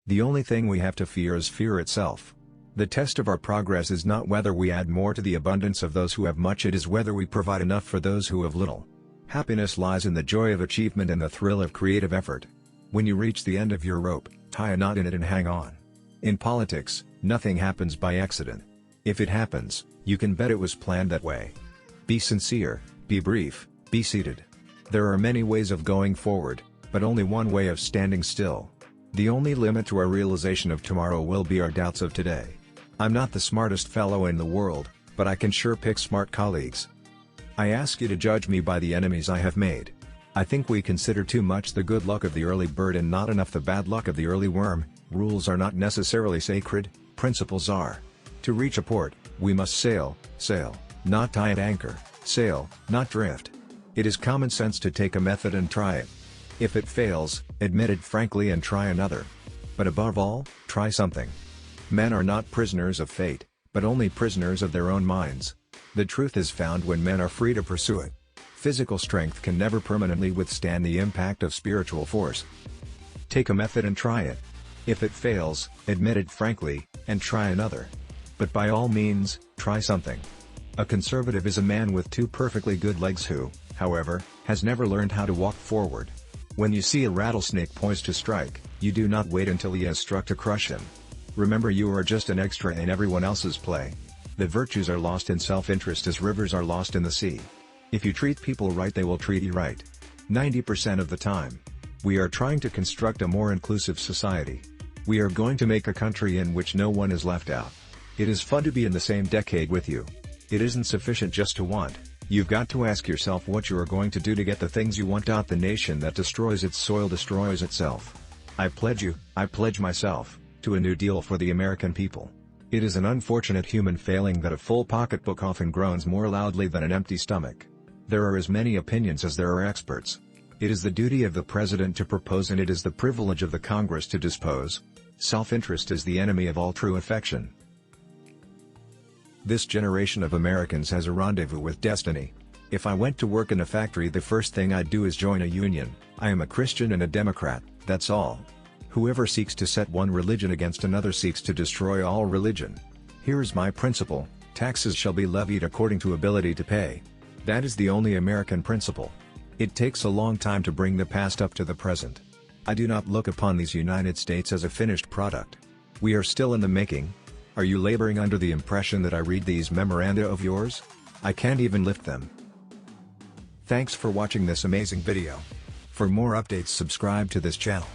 The only thing we have to fear is fear itself. The test of our progress is not whether we add more to the abundance of those who have much, it is whether we provide enough for those who have little. Happiness lies in the joy of achievement and the thrill of creative effort. When you reach the end of your rope, tie a knot in it and hang on. In politics, nothing happens by accident. If it happens, you can bet it was planned that way. Be sincere, be brief, be seated. There are many ways of going forward, but only one way of standing still. The only limit to our realization of tomorrow will be our doubts of today. I'm not the smartest fellow in the world, but I can sure pick smart colleagues. I ask you to judge me by the enemies I have made. I think we consider too much the good luck of the early bird and not enough the bad luck of the early worm. Rules are not necessarily sacred, principles are. To reach a port, we must sail, not tie at anchor, sail, not drift. It is common sense to take a method and try it. If it fails, admit it frankly and try another. But above all, try something. Men are not prisoners of fate, but only prisoners of their own minds. The truth is found when men are free to pursue it. Physical strength can never permanently withstand the impact of spiritual force. Take a method and try it. If it fails, admit it frankly, and try another. But by all means, try something. A conservative is a man with two perfectly good legs who, however, has never learned how to walk forward. When you see a rattlesnake poised to strike, you do not wait until he has struck to crush him. Remember, you are just an extra in everyone else's play. The virtues are lost in self-interest as rivers are lost in the sea. If you treat people right, they will treat you right. 90% of the time. We are trying to construct a more inclusive society. We are going to make a country in which no one is left out. It is fun to be in the same decade with you. It isn't sufficient just to want. You've got to ask yourself what you are going to do to get the things you want. The nation that destroys its soil destroys itself. I pledge myself, to a New Deal for the American people. It is an unfortunate human failing that a full pocketbook often groans more loudly than an empty stomach. There are as many opinions as there are experts. It is the duty of the President to propose and it is the privilege of the Congress to dispose. Self-interest is the enemy of all true affection. This generation of Americans has a rendezvous with destiny. If I went to work in a factory, the first thing I'd do is join a union. I am a Christian and a Democrat, that's all. Whoever seeks to set one religion against another seeks to destroy all religion. Here's my principle: taxes shall be levied according to ability to pay. That is the only American principle. It takes a long time to bring the past up to the present. I do not look upon these United States as a finished product. We are still in the making. Are you laboring under the impression that I read these memoranda of yours? I can't even lift them. Thanks for watching this amazing video. For more updates, subscribe to this channel.